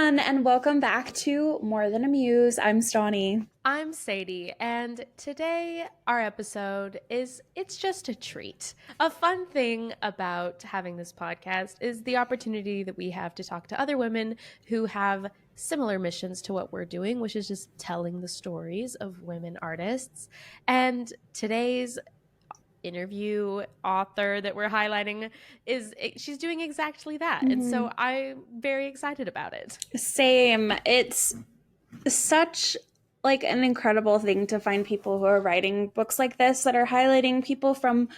everyone, and welcome back to More Than a Muse. I'm Stani. I'm Sadie, and today our episode it's just a treat. A fun thing about having this podcast is the opportunity that we have to talk to other women who have similar missions to what we're doing, which is just telling the stories of women artists. And today's interview author that we're highlighting she's doing exactly that. And so I'm very excited about it. Same. It's such like an incredible thing to find people who are writing books like this that are highlighting people from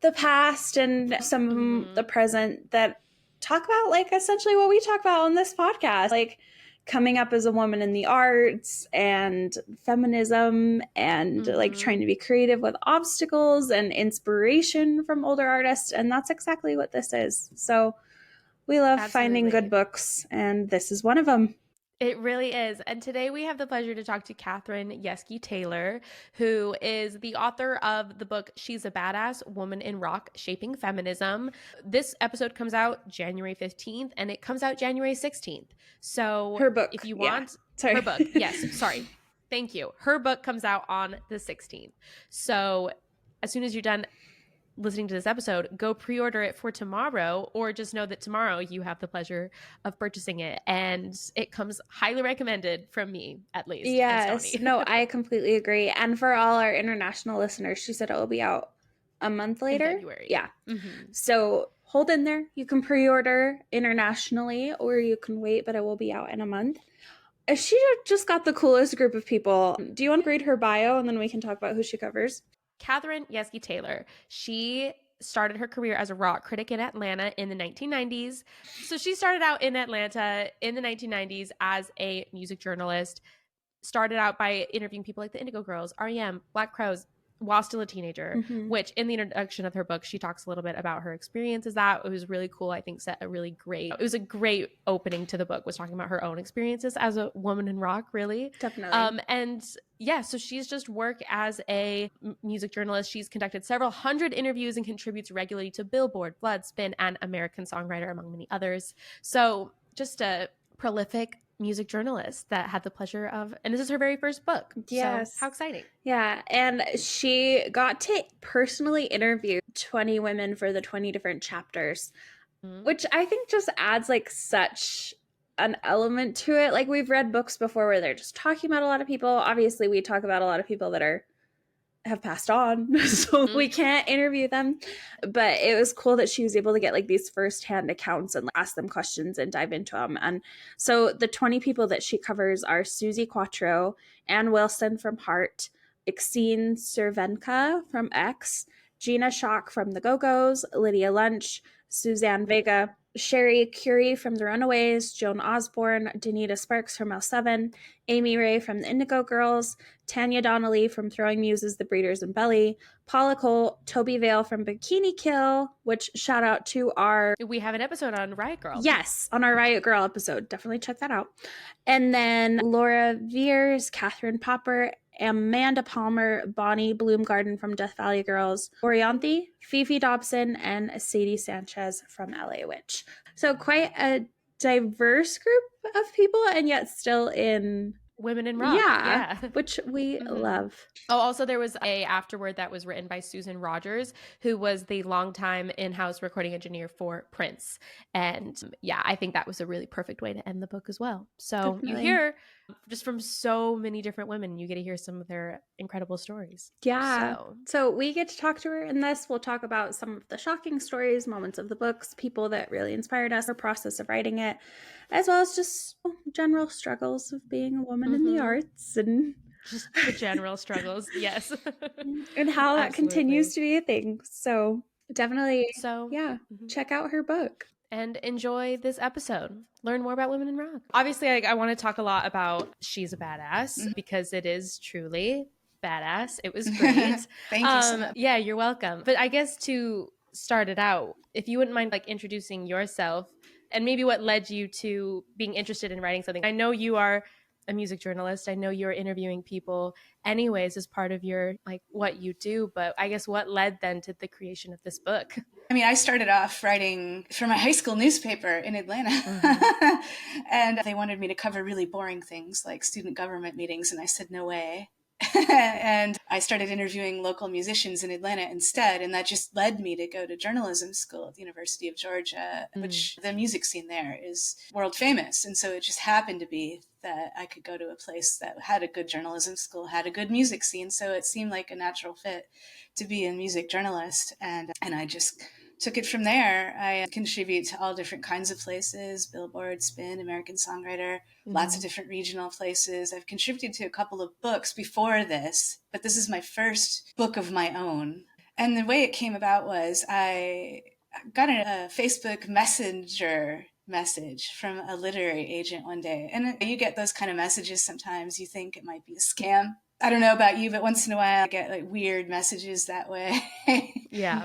the past and some the present that talk about like essentially what we talk about on this podcast, like coming up as a woman in the arts and feminism and like trying to be creative with obstacles and inspiration from older artists. And that's exactly what this is. So we love finding good books, and this is one of them. It really is. And today we have the pleasure to talk to Katherine Yeske Taylor, who is the author of the book She's a Badass, Woman in Rock Shaping Feminism. This episode comes out January 15th and it comes out January 16th. So her book, if you want, Sorry. her book. Yes, sorry. Thank you. Her book comes out on the 16th. So as soon as you're done listening to this episode, go pre-order it for tomorrow, or just know that tomorrow you have the pleasure of purchasing it, and it comes highly recommended from me, at least. Yes. No, I completely agree. And for all our international listeners, she said it will be out a month later. In February. Yeah. So hold in there. You can pre-order internationally, or you can wait, but it will be out in a month. She just got the coolest group of people. Do you want to read her bio, and then we can talk about who she covers? Katherine Yeske Taylor. She started her career as a rock critic in Atlanta in the 1990s. So she started out in Atlanta in the 1990s as a music journalist. Started out by interviewing people like the Indigo Girls, R.E.M., Black Crowes, while still a teenager, which in the introduction of her book, she talks a little bit about her experiences. That it was really cool. I think it was a great opening to the book, was talking about her own experiences as a woman in rock, really. Definitely. And yeah, so she's just worked as a music journalist. She's conducted several hundred interviews and contributes regularly to Billboard, Blood, Spin, and American Songwriter, among many others. So just a prolific music journalist that had the pleasure of, and this is her very first book. Yes. So how exciting. Yeah. And she got to personally interview 20 women for the 20 different chapters, which I think just adds like such an element to it. Like we've read books before where they're just talking about a lot of people. Obviously we talk about a lot of people that have passed on, so we can't interview them, but it was cool that she was able to get like these firsthand accounts and ask them questions and dive into them. And so the 20 people that she covers are Suzi Quatro, Ann Wilson from Heart, Exene Cervenka from X, Gina Schock from the Go-Go's, Lydia Lunch, Suzanne Vega, Cherie Currie from the Runaways, Joan Osborne, Donita Sparks from L7, Amy Ray from the Indigo Girls, Tanya Donelly from Throwing Muses, The Breeders and Belly, Paula Cole, Tobi Vail from Bikini Kill, which shout out to we have an episode on Riot Girl. Yes, on our Riot Girl episode. Definitely check that out. And then Laura Veirs, Catherine Popper, Amanda Palmer, Bonnie Bloomgarden from Death Valley Girls, Orianthi, Fefe Dobson, and Sade Sanchez from LA Witch. So quite a diverse group of people, and yet still in women in rock. Yeah. Which we love. Oh, also there was a afterword that was written by Susan Rogers, who was the longtime in-house recording engineer for Prince. And yeah, I think that was a really perfect way to end the book as well. So You hear just from so many different women, you get to hear some of their incredible stories. Yeah. So we get to talk to her in this. We'll talk about some of the shocking stories, moments of the books, people that really inspired us, her process of writing it, as well as just general struggles of being a woman in the arts and just the general struggles. Yes. And how that continues to be a thing. So definitely, check out her book. And enjoy this episode. Learn more about women in rock. Obviously, I want to talk a lot about She's a Badass, because it is truly badass. It was great. Thank you so much. Yeah, you're welcome. But I guess to start it out, if you wouldn't mind like introducing yourself and maybe what led you to being interested in writing something. I know you are a music journalist. I know you're interviewing people anyways as part of your like what you do, but I guess what led then to the creation of this book? mean, I started off writing for my high school newspaper in Atlanta, and they wanted me to cover really boring things like student government meetings, and I said, no way. And I started interviewing local musicians in Atlanta instead, and that just led me to go to journalism school at the University of Georgia, which the music scene there is world famous. And so it just happened to be that I could go to a place that had a good journalism school, had a good music scene. So it seemed like a natural fit to be a music journalist. And I just took it from there. I contribute to all different kinds of places, Billboard, Spin, American Songwriter, lots of different regional places. I've contributed to a couple of books before this, but this is my first book of my own. And the way it came about was I got a Facebook Messenger message from a literary agent one day. And you get those kind of messages sometimes. You think it might be a scam. I don't know about you, but once in a while I get like weird messages that way. Yeah.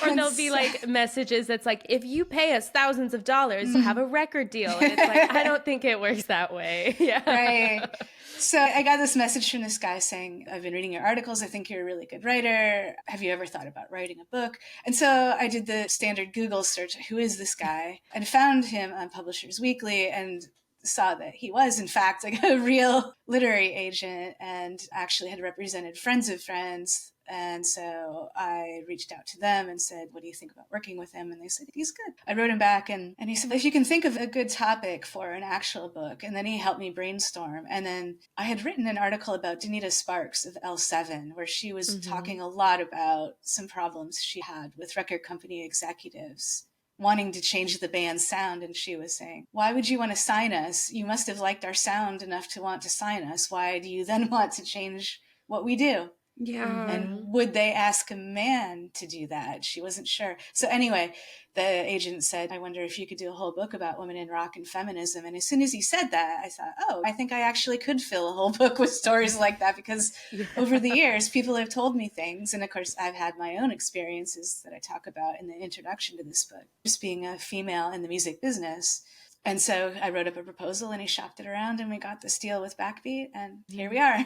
Or there'll be like messages that's like, if you pay us thousands of dollars, we'll have a record deal. And it's like, I don't think it works that way. Yeah. Right. So I got this message from this guy saying, I've been reading your articles. I think you're a really good writer. Have you ever thought about writing a book? And so I did the standard Google search, who is this guy? And found him on Publishers Weekly and saw that he was, in fact, like a real literary agent and actually had represented friends of friends. And so I reached out to them and said, what do you think about working with him? And they said, he's good. I wrote him back and he said, if you can think of a good topic for an actual book. And then he helped me brainstorm. And then I had written an article about Donita Sparks of L7, where she was talking a lot about some problems she had with record company executives wanting to change the band's sound. And she was saying, why would you want to sign us? You must have liked our sound enough to want to sign us. Why do you then want to change what we do? Yeah. And would they ask a man to do that? She wasn't sure. So anyway, the agent said, I wonder if you could do a whole book about women in rock and feminism. And as soon as he said that, I thought, oh, I think I actually could fill a whole book with stories like that, because over the years, people have told me things. And of course, I've had my own experiences that I talk about in the introduction to this book, just being a female in the music business. And so I wrote up a proposal and he shopped it around and we got this deal with Backbeat and here we are.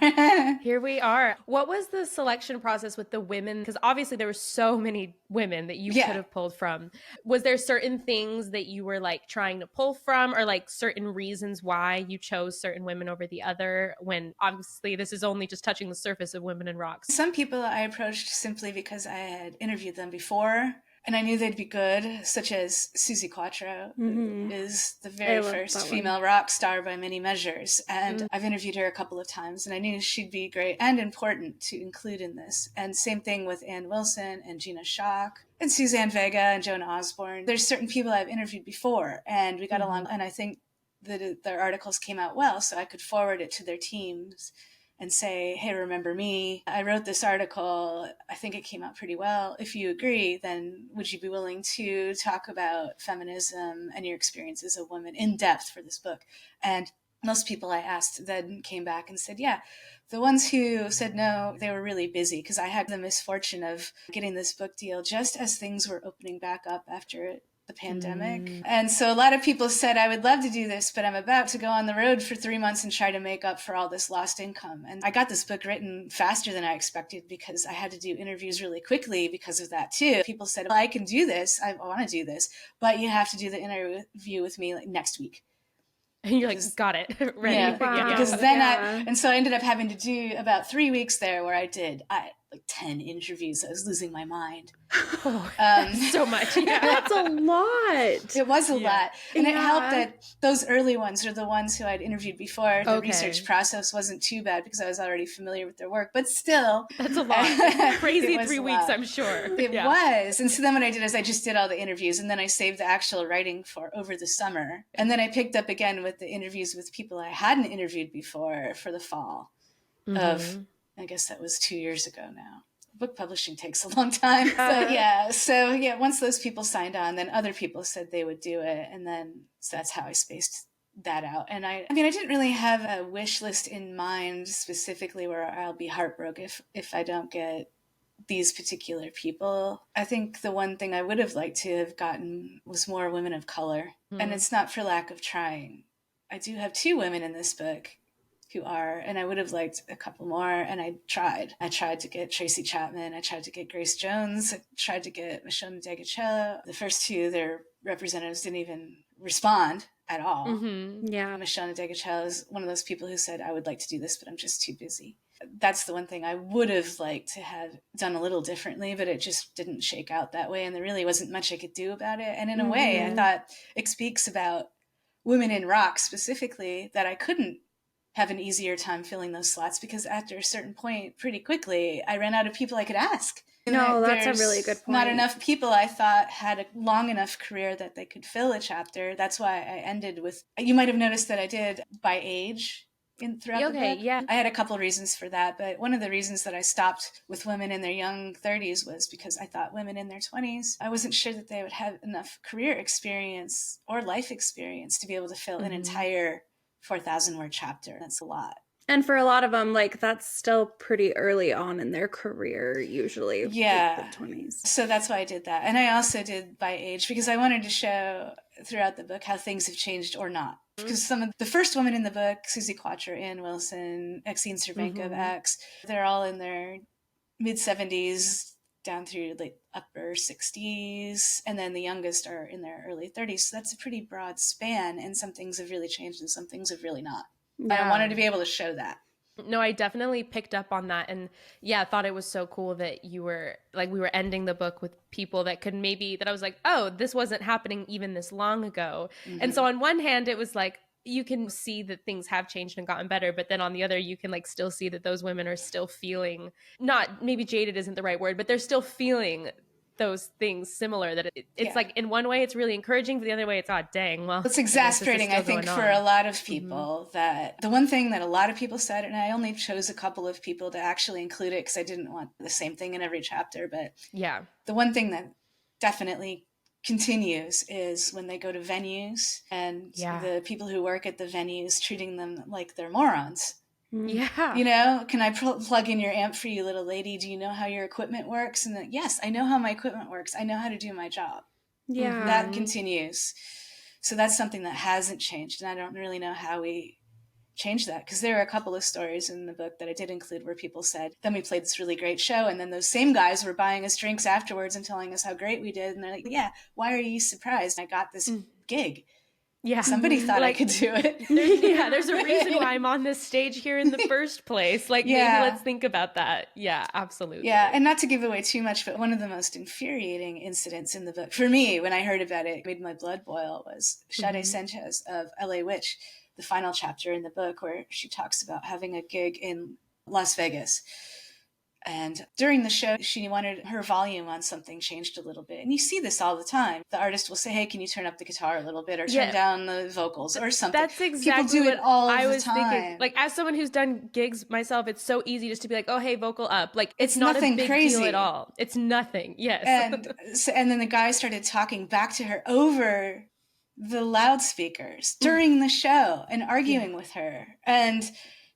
Here we are. What was the selection process with the women? Because obviously there were so many women that you could have pulled from. Was there certain things that you were like trying to pull from, or like certain reasons why you chose certain women over the other, when obviously this is only just touching the surface of women in rock? Some people I approached simply because I had interviewed them before and I knew they'd be good, such as Suzi Quatro, who is the very first female rock star by many measures. And I've interviewed her a couple of times, and I knew she'd be great and important to include in this. And same thing with Ann Wilson and Gina Schock and Suzanne Vega and Joan Osborne. There's certain people I've interviewed before, and we got along. And I think that their articles came out well, so I could forward it to their teams and say, hey, remember me? I wrote this article. I think it came out pretty well. If you agree, then would you be willing to talk about feminism and your experience as a woman in depth for this book? And most people I asked then came back and said, yeah. The ones who said no, they were really busy, because I had the misfortune of getting this book deal just as things were opening back up after the pandemic. And so a lot of people said, I would love to do this, but I'm about to go on the road for 3 months and try to make up for all this lost income. And I got this book written faster than I expected because I had to do interviews really quickly because of that too. People said, well, I can do this. I want to do this, but you have to do the interview with me like next week. And you're like, got it. Ready. Yeah, because then and so I ended up having to do about 3 weeks there where I did like 10 interviews. I was losing my mind. So much. Yeah. That's a lot. It was a lot. And it helped that those early ones are the ones who I'd interviewed before. The research process wasn't too bad because I was already familiar with their work, but still. That's a lot. Crazy 3 weeks, I'm sure. It was. And so then what I did is I just did all the interviews, and then I saved the actual writing for over the summer. And then I picked up again with the interviews with people I hadn't interviewed before for the fall of, I guess that was 2 years ago now. Book publishing takes a long time. So once those people signed on, then other people said they would do it. And then so that's how I spaced that out. And I didn't really have a wish list in mind specifically where I'll be heartbroken if I don't get these particular people. I think the one thing I would have liked to have gotten was more women of color. And it's not for lack of trying. I do have 2 women in this book who are, and I would have liked a couple more, and I tried to get Tracy Chapman, I tried to get Grace Jones, I tried to get Michelle Ndegeocello. The first two, their representatives didn't even respond at all. Yeah. Michelle Ndegeocello is one of those people who said, I would like to do this, but I'm just too busy. That's the one thing I would have liked to have done a little differently, but it just didn't shake out that way, and there really wasn't much I could do about it. And in a way, I thought it speaks about women in rock specifically that I couldn't have an easier time filling those slots, because after a certain point, pretty quickly, I ran out of people I could ask. No, that's a really good point. Not enough people I thought had a long enough career that they could fill a chapter. That's why I ended with, you might have noticed that I did by age throughout the book. Yeah. I had a couple reasons for that, but one of the reasons that I stopped with women in their young 30s was because I thought women in their 20s, I wasn't sure that they would have enough career experience or life experience to be able to fill an entire 4,000 word chapter. That's a lot. And for a lot of them, like, that's still pretty early on in their career, usually. Yeah. The 20s. So that's why I did that. And I also did by age, because I wanted to show throughout the book how things have changed or not. Because some of the first women in the book, Suzi Quatro, Ann Wilson, Exene Cervenka of X, they're all in their mid-70s down through like upper 60s. And then the youngest are in their early 30s. So that's a pretty broad span. And some things have really changed and some things have really not. I wanted to be able to show that. No, I definitely picked up on that. And yeah, I thought it was so cool that you were like, we were ending the book with people that could maybe, that I was like, oh, this wasn't happening even this long ago. And so on one hand, it was like, you can see that things have changed and gotten better. But then on the other, you can like still see that those women are still feeling, not maybe jaded isn't the right word, but they're still feeling those things similar, that it's like in one way it's really encouraging, but the other way it's dang, well, it's exasperating, I think, for a lot of people. That the one thing that a lot of people said, and I only chose a couple of people to actually include it because I didn't want the same thing in every chapter, but the one thing that definitely continues is when they go to venues and the people who work at the venues treating them like they're morons. Yeah. You know, can I plug in your amp for you, little lady? Do you know how your equipment works? And then, yes, I know how my equipment works. I know how to do my job. Yeah. That continues. So that's something that hasn't changed. And I don't really know how we change that, because there are a couple of stories in the book that I did include where people said, then we played this really great show, and then those same guys were buying us drinks afterwards and telling us how great we did. And they're like, yeah, why are you surprised? I got this gig. Yeah. Somebody thought I could do it. There's a reason why I'm on this stage here in the first place. Like, maybe let's think about that. Yeah, absolutely. Yeah, and not to give away too much, but one of the most infuriating incidents in the book, for me, when I heard about it, made my blood boil, was Sade Sanchez of LA Witch, the final chapter in the book, where she talks about having a gig in Las Vegas. And during the show, she wanted her volume on something changed a little bit. And you see this all the time. The artist will say, hey, can you turn up the guitar a little bit, or turn down the vocals or something. That's exactly People do it all the time. Thinking. Like, as someone who's done gigs myself, it's so easy just to be like, oh, hey, vocal up. Like, it's not nothing a big crazy. deal at all. It's nothing. Yes. And then the guy started talking back to her over the loudspeakers during the show and arguing with her. And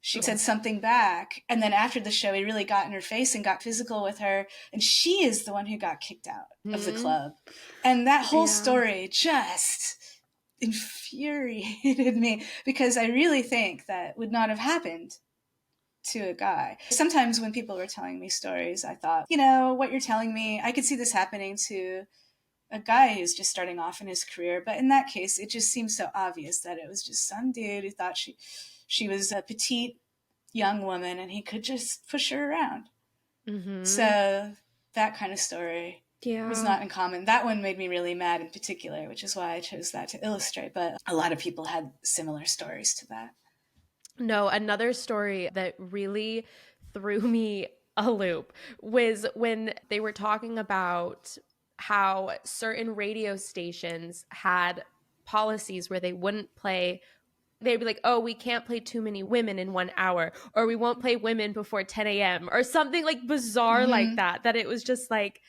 she said something back. And then after the show, he really got in her face and got physical with her. And she is the one who got kicked out of the club. And that whole story just infuriated me, because I really think that would not have happened to a guy. Sometimes when people were telling me stories, I thought, you know, what you're telling me, I could see this happening to a guy who's just starting off in his career. But in that case, it just seems so obvious that it was just some dude who thought she was a petite young woman and he could just push her around. So that kind of story was not uncommon. That one made me really mad in particular, which is why I chose that to illustrate. But a lot of people had similar stories to that. No, another story that really threw me a loop was when they were talking about how certain radio stations had policies where they wouldn't play. They'd be like, oh, we can't play too many women in 1 hour, or we won't play women before 10 a.m. or something like bizarre like that it was just like,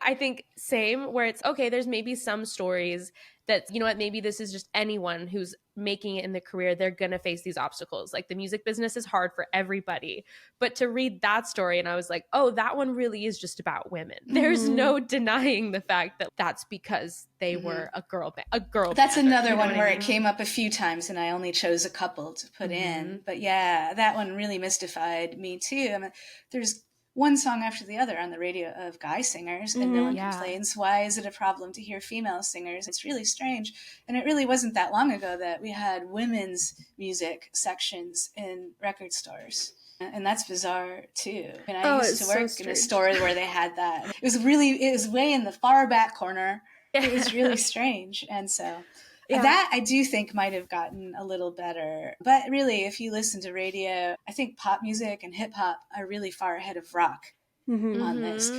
I think same, where it's okay, there's maybe some stories that, you know what, maybe this is just anyone who's making it in the career, they're going to face these obstacles. Like the music business is hard for everybody. But to read that story, and I was like, oh, that one really is just about women. There's no denying the fact that that's because they were a girl band. That's bander, another you know one where I mean? it came up a few times and I only chose a couple to put in. But yeah, that one really mystified me too. I mean, there's one song after the other on the radio of guy singers, and no one complains. Why is it a problem to hear female singers? It's really strange. And it really wasn't that long ago that we had women's music sections in record stores. And that's bizarre too. And I used to work in a store where they had that. It was way in the far back corner. It was really strange. And so that I do think might have gotten a little better. But really, if you listen to radio, I think pop music and hip hop are really far ahead of rock on this.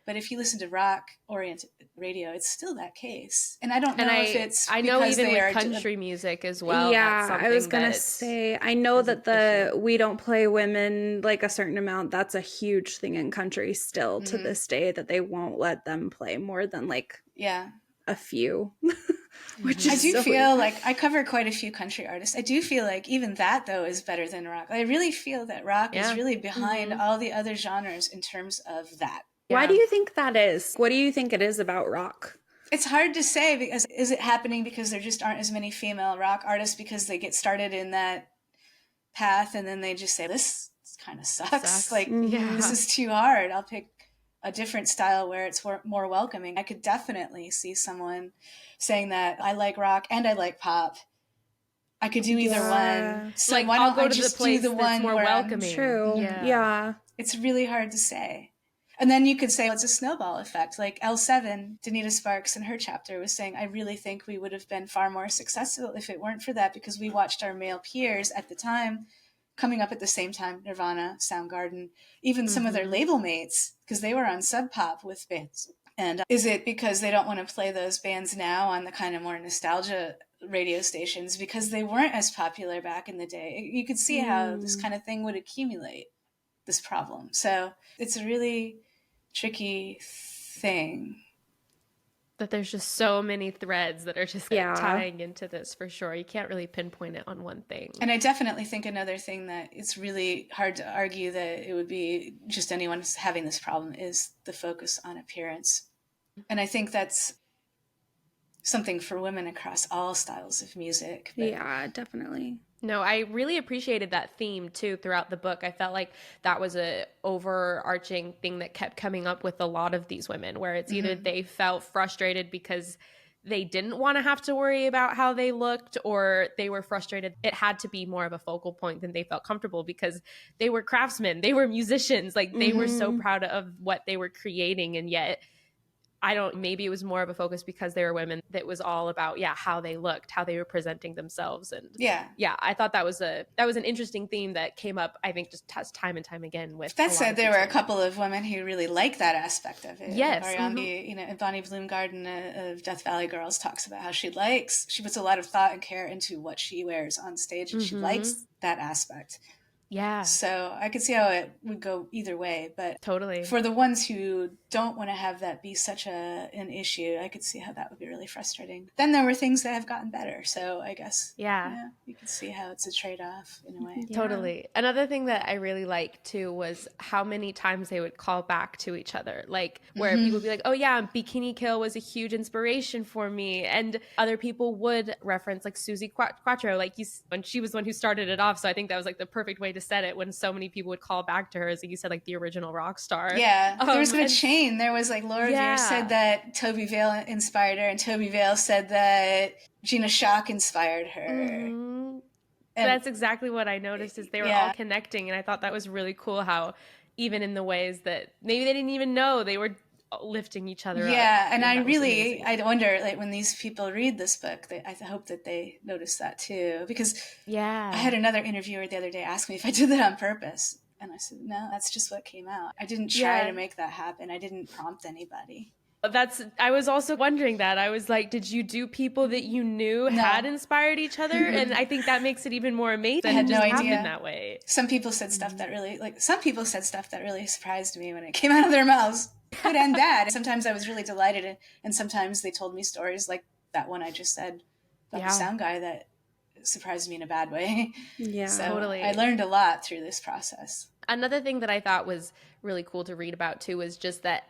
But if you listen to rock-oriented radio, it's still that case. And I don't know if it's I know even with country music as well. Yeah, I was going to say, I know that we don't play women like a certain amount. That's a huge thing in country still to this day, that they won't let them play more than like a few. Which I do feel like I cover quite a few country artists. I do feel like even that, though, is better than rock. I really feel that rock is really behind all the other genres in terms of that. Why do you think that is? What do you think it is about rock? It's hard to say, because is it happening because there just aren't as many female rock artists because they get started in that path and then they just say, this kind of sucks. Like, this is too hard. I'll pick a different style where it's more welcoming. I could definitely see someone saying that I like rock and I like pop. I could do either one. So like, why don't I'll go I to just the place do the one more where welcoming? True. Yeah. It's really hard to say. And then you could say, well, it's a snowball effect. Like L7, Donita Sparks in her chapter was saying, I really think we would have been far more successful if it weren't for that, because we watched our male peers at the time coming up at the same time, Nirvana, Soundgarden, even some of their label mates, because they were on Sub Pop with bands. And is it because they don't want to play those bands now on the kind of more nostalgia radio stations because they weren't as popular back in the day? You could see how this kind of thing would accumulate, this problem. So it's a really tricky thing. That there's just so many threads that are just tying into this, for sure. You can't really pinpoint it on one thing. And I definitely think another thing that it's really hard to argue that it would be just anyone having this problem is the focus on appearance. And I think that's something for women across all styles of music. Yeah, definitely. No, I really appreciated that theme too throughout the book. I felt like that was a overarching thing that kept coming up with a lot of these women, where it's either they felt frustrated because they didn't want to have to worry about how they looked, or they were frustrated it had to be more of a focal point than they felt comfortable because they were craftsmen, they were musicians, like they were so proud of what they were creating, and yet maybe it was more of a focus because they were women that was all about, how they looked, how they were presenting themselves. And I thought that was an interesting theme that came up, I think, just time and time again with. That said, there were a couple of women who really liked that aspect of it. Yes. Orianthi, Bonnie Bloomgarden of Death Valley Girls talks about how she puts a lot of thought and care into what she wears on stage, and she likes that aspect. Yeah. So I could see how it would go either way, but totally for the ones who don't want to have that be such an issue, I could see how that would be really frustrating. Then there were things that have gotten better, so I guess you can see how it's a trade-off in a way. Totally. Another thing that I really liked too was how many times they would call back to each other, like where people would be like, oh yeah, Bikini Kill was a huge inspiration for me, and other people would reference like Suzi Quatro, like when she was the one who started it off. So I think that was like the perfect way to set it, when so many people would call back to her as, like you said, like the original rock star. Yeah, there was a chain. There was like Laura Veirs said that Tobi Vail inspired her, and Tobi Vail said that Gina Schock inspired her. And that's exactly what I noticed, is they were all connecting, and I thought that was really cool how even in the ways that maybe they didn't even know, they were lifting each other up. Yeah, and I wonder, like, when these people read this book, I hope that they notice that too, because I had another interviewer the other day ask me if I did that on purpose, and I said, no, that's just what came out. I didn't try to make that happen. I didn't prompt anybody. I was also wondering that. I was like, did you do people that you knew had inspired each other? And I think that makes it even more amazing. I had no idea that way. Some people said stuff that really surprised me when it came out of their mouths. Good and bad. Sometimes I was really delighted, and sometimes they told me stories like that one I just said about the sound guy that surprised me in a bad way. Yeah, so totally. I learned a lot through this process. Another thing that I thought was really cool to read about too was just that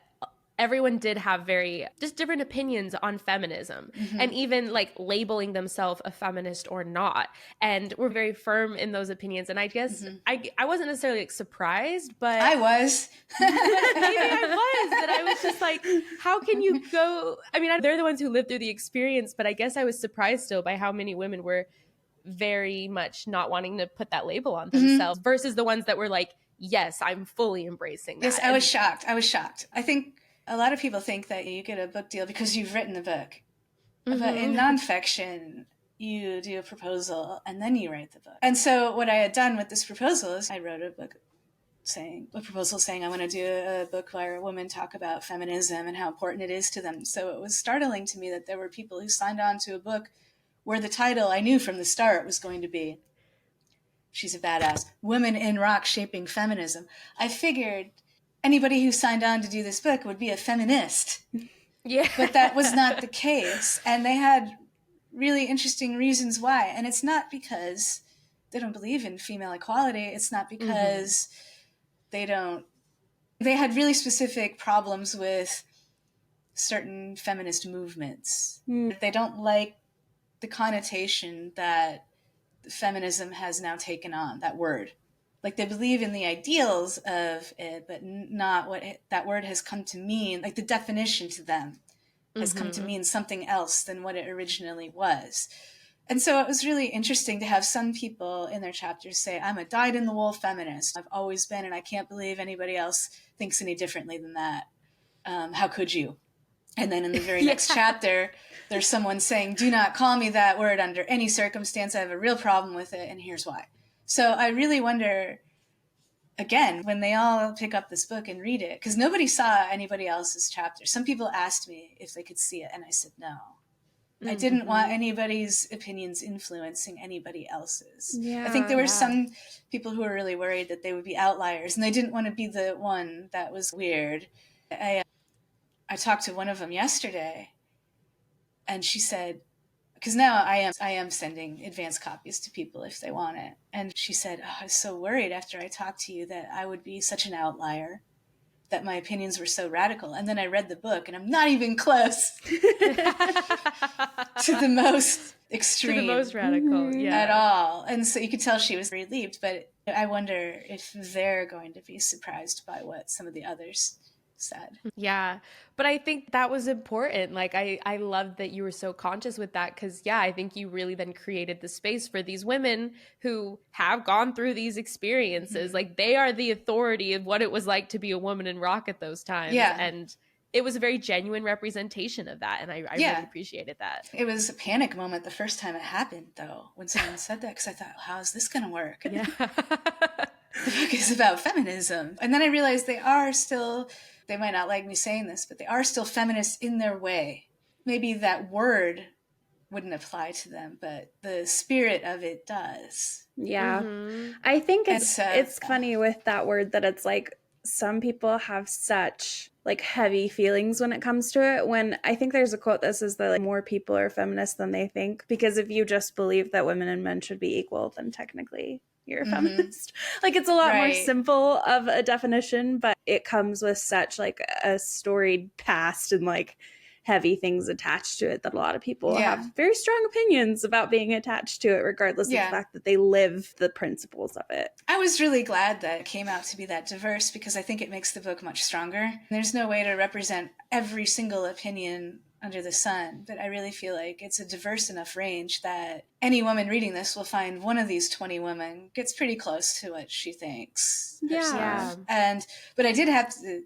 everyone did have very just different opinions on feminism, and even like labeling themselves a feminist or not, and we're very firm in those opinions. And I guess I wasn't necessarily like surprised, but I was maybe I was just like, how can you go? I mean, they're the ones who lived through the experience, but I guess I was surprised still by how many women were very much not wanting to put that label on themselves versus the ones that were like, yes, I'm fully embracing that. Yes, I was shocked. I think a lot of people think that you get a book deal because you've written the book. But in nonfiction, you do a proposal and then you write the book. And so what I had done with this proposal is I wrote a proposal saying I want to do a book where women talk about feminism and how important it is to them. So it was startling to me that there were people who signed on to a book where the title I knew from the start was going to be, she's a badass, Women in Rock Shaping Feminism. I figured anybody who signed on to do this book would be a feminist. Yeah. But that was not the case. And they had really interesting reasons why. And it's not because they don't believe in female equality. It's not because they had really specific problems with certain feminist movements. They don't like the connotation that feminism has now taken on, that word. Like they believe in the ideals of it, but not what that word has come to mean. Like the definition to them has come to mean something else than what it originally was. And so it was really interesting to have some people in their chapters say, I'm a dyed-in-the-wool feminist. I've always been, and I can't believe anybody else thinks any differently than that. How could you? And then in the very next chapter, there's someone saying, do not call me that word under any circumstance. I have a real problem with it, and here's why. So I really wonder, again, when they all pick up this book and read it, because nobody saw anybody else's chapter. Some people asked me if they could see it, and I said no. I didn't want anybody's opinions influencing anybody else's. I think there were some people who were really worried that they would be outliers, and they didn't want to be the one that was weird. I talked to one of them yesterday, and she said, because now I am sending advanced copies to people if they want it. And she said, I was so worried after I talked to you that I would be such an outlier, that my opinions were so radical. And then I read the book, and I'm not even close to the most extreme. To the most radical, at all. And so you could tell she was relieved, but I wonder if they're going to be surprised by what some of the others said. Yeah, but I think that was important. Like I loved that you were so conscious with that, because I think you really then created the space for these women who have gone through these experiences. Like they are the authority of what it was like to be a woman in rock at those times. And it was a very genuine representation of that, and I really appreciated that. It was a panic moment the first time it happened, though, when someone said that, because I thought, how is this going to work? Yeah. The book is about feminism. And then I realized they are still, they might not like me saying this, but they are still feminists in their way. Maybe that word wouldn't apply to them, but the spirit of it does. Yeah. I think it's funny with that word that it's like some people have such like heavy feelings when it comes to it, when I think there's a quote that says that like, more people are feminists than they think, because if you just believe that women and men should be equal, then technically you're a feminist. Like it's a lot more simple of a definition, but it comes with such like a storied past and like heavy things attached to it that a lot of people have very strong opinions about being attached to it, regardless of the fact that they live the principles of it. I was really glad that it came out to be that diverse, because I think it makes the book much stronger. There's no way to represent every single opinion under the sun, but I really feel like it's a diverse enough range that any woman reading this will find one of these 20 women gets pretty close to what she thinks. But I did have to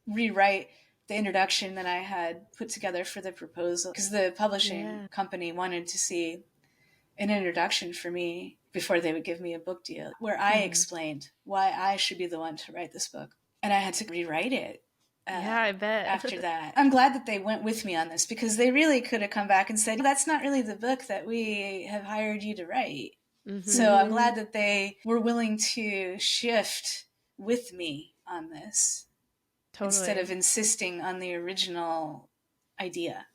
rewrite the introduction that I had put together for the proposal, because the publishing company wanted to see an introduction for me before they would give me a book deal, where I explained why I should be the one to write this book. And I had to rewrite it. I bet. After that. I'm glad that they went with me on this, because they really could have come back and said, that's not really the book that we have hired you to write. So I'm glad that they were willing to shift with me on this. instead of insisting on the original idea.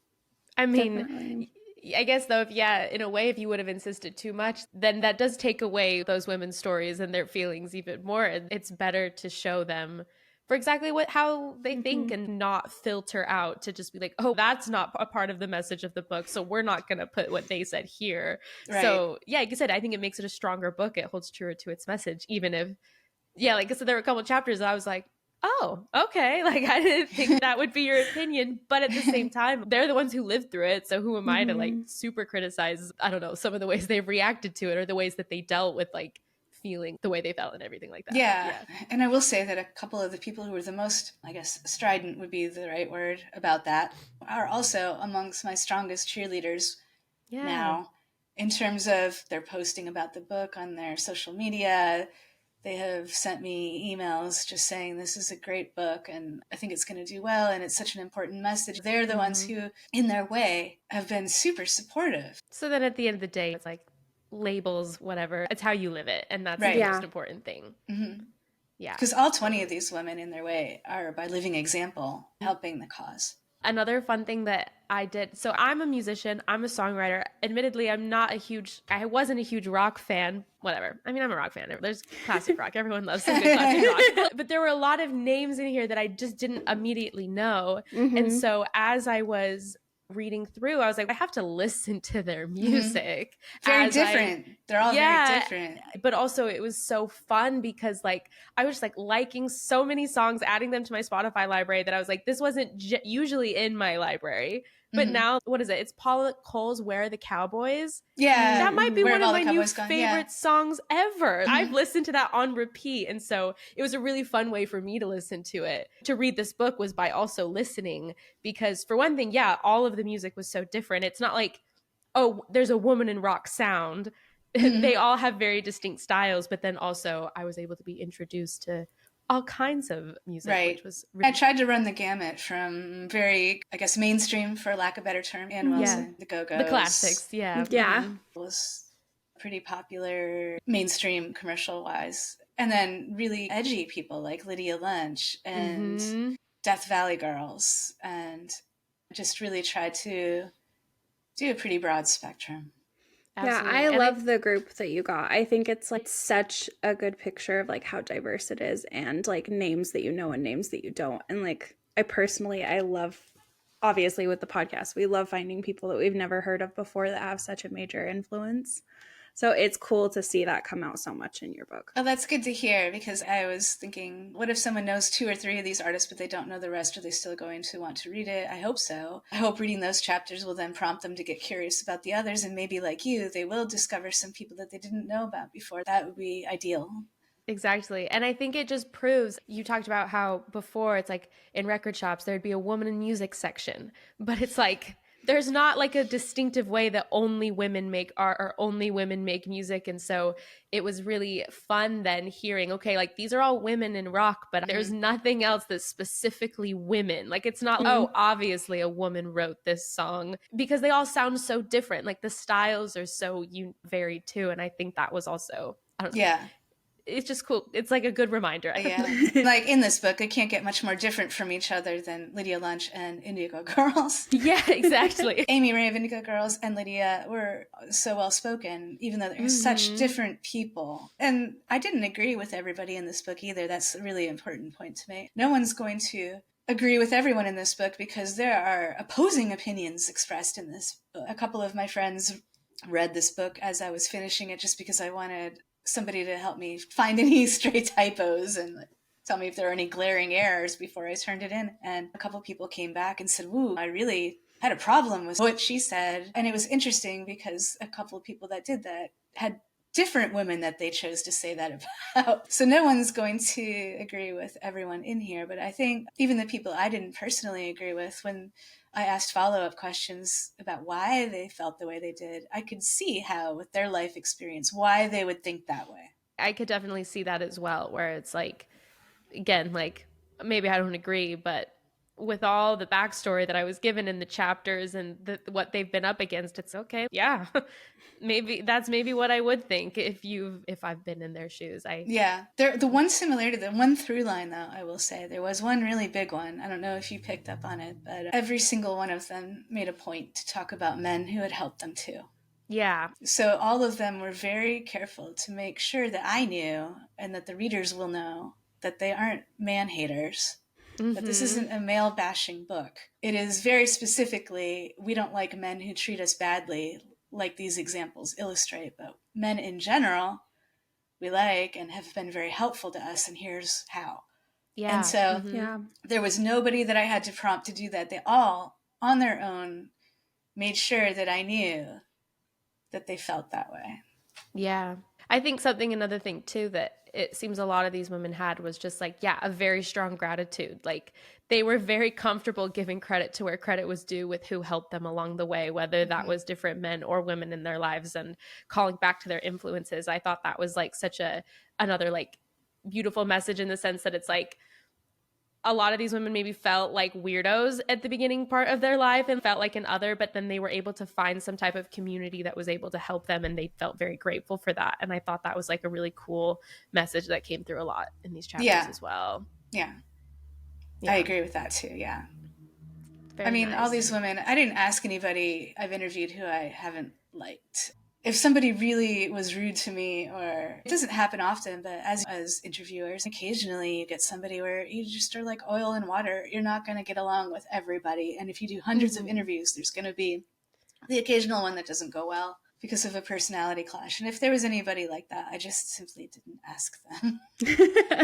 I mean, Definitely. I guess though, in a way, if you would have insisted too much, then that does take away those women's stories and their feelings even more. And it's better to show them for exactly how they think and not filter out to just be like, oh, that's not a part of the message of the book, so we're not going to put what they said here. Right. So yeah, like you said, I think it makes it a stronger book. It holds truer to its message, even if, like I said, there were a couple of chapters that I was like, oh, okay. Like, I didn't think that would be your opinion. But at the same time, they're the ones who lived through it. So who am I to like super criticize, I don't know, some of the ways they've reacted to it or the ways that they dealt with like feeling the way they felt and everything like that. Yeah. And I will say that a couple of the people who were the most, I guess, strident would be the right word about that, are also amongst my strongest cheerleaders now, in terms of their posting about the book on their social media. They have sent me emails just saying this is a great book and I think it's going to do well and it's such an important message. They're the ones who, in their way, have been super supportive. So then at the end of the day, it's like labels, whatever. It's how you live it. And that's the most important thing. Mm-hmm. Yeah. Because all 20 of these women, in their way, are, by living example, helping the cause. Another fun thing that I did, so I'm a musician, I'm a songwriter. Admittedly, I wasn't a huge rock fan, whatever. I mean, I'm a rock fan. There's classic rock. Everyone loves some good classic rock. But there were a lot of names in here that I just didn't immediately know. And so as I was reading through, I was like, I have to listen to their music. Very different. They're all very different. But also it was so fun because like I was just like liking so many songs, adding them to my Spotify library that I was like, this wasn't usually in my library. But now, what is it? It's Paula Cole's Where Are the Cowboys? Yeah. That might be one of my new favorite songs ever. I've listened to that on repeat. And so it was a really fun way for me to listen to it. To read this book was by also listening because for one thing, all of the music was so different. It's not like, oh, there's a woman in rock sound. They all have very distinct styles. But then also I was able to be introduced to all kinds of music, which was really I tried to run the gamut from very, I guess, mainstream, for lack of a better term, Ann Wilson, the Go-Go's. The classics, Yeah. Was pretty popular mainstream commercial-wise. And then really edgy people like Lydia Lunch and Death Valley Girls. And just really tried to do a pretty broad spectrum. Absolutely. Yeah, I love the group that you got. I think it's like such a good picture of like how diverse it is and like names that you know and names that you don't. And like I love, obviously with the podcast, we love finding people that we've never heard of before that have such a major influence. So it's cool to see that come out so much in your book. Oh, that's good to hear, because I was thinking, what if someone knows 2 or 3 of these artists, but they don't know the rest? Are they still going to want to read it? I hope so. I hope reading those chapters will then prompt them to get curious about the others, and maybe like you, they will discover some people that they didn't know about before. That would be ideal. Exactly. And I think it just proves, you talked about how before it's like in record shops, there'd be a woman in music section, but it's like, there's not like a distinctive way that only women make art or only women make music. And so it was really fun then hearing, okay, like these are all women in rock, but there's nothing else that's specifically women. Like it's not, oh, obviously a woman wrote this song, because they all sound so different. Like the styles are so varied too. And I think that was also, I don't know. It's just cool. It's like a good reminder. Like in this book, they can't get much more different from each other than Lydia Lunch and Indigo Girls. Yeah, exactly. Amy Ray of Indigo Girls and Lydia were so well spoken, even though they're such different people. And I didn't agree with everybody in this book either. That's a really important point to make. No one's going to agree with everyone in this book because there are opposing opinions expressed in this book. A couple of my friends read this book as I was finishing it just because I wanted somebody to help me find any stray typos and tell me if there are any glaring errors before I turned it in. And a couple people came back and said, "Ooh, I really had a problem with what she said." And it was interesting because a couple of people that did that had different women that they chose to say that about. So no one's going to agree with everyone in here. But I think even the people I didn't personally agree with, when I asked follow-up questions about why they felt the way they did, I could see how, with their life experience, why they would think that way. I could definitely see that as well, where it's like, again, like maybe I don't agree, but with all the backstory that I was given in the chapters and what they've been up against, it's okay. Yeah. Maybe that's what I would think if I've been in their shoes. The one similarity, the one through line, though, I will say, there was one really big one. I don't know if you picked up on it, but every single one of them made a point to talk about men who had helped them too. Yeah. So all of them were very careful to make sure that I knew, and that the readers will know, that they aren't man haters. That this isn't a male bashing book. It is very specifically, we don't like men who treat us badly, like these examples illustrate, but men in general we like and have been very helpful to us, and here's how. Yeah. And so there was nobody that I had to prompt to do that. They all, on their own, made sure that I knew that they felt that way. Yeah. I think another thing too that it seems a lot of these women had was just like, a very strong gratitude. Like they were very comfortable giving credit to where credit was due with who helped them along the way, whether that was different men or women in their lives, and calling back to their influences. I thought that was like such another like beautiful message, in the sense that it's like, a lot of these women maybe felt like weirdos at the beginning part of their life and felt like an other, but then they were able to find some type of community that was able to help them, and they felt very grateful for that. And I thought that was like a really cool message that came through a lot in these chapters as well. Yeah. I agree with that too. Yeah. Very nice. All these women, I didn't ask anybody I've interviewed who I haven't liked. If somebody really was rude to me, or it doesn't happen often, but as interviewers, occasionally you get somebody where you just are like oil and water. You're not going to get along with everybody. And if you do hundreds of interviews, there's going to be the occasional one that doesn't go well because of a personality clash. And if there was anybody like that, I just simply didn't ask them.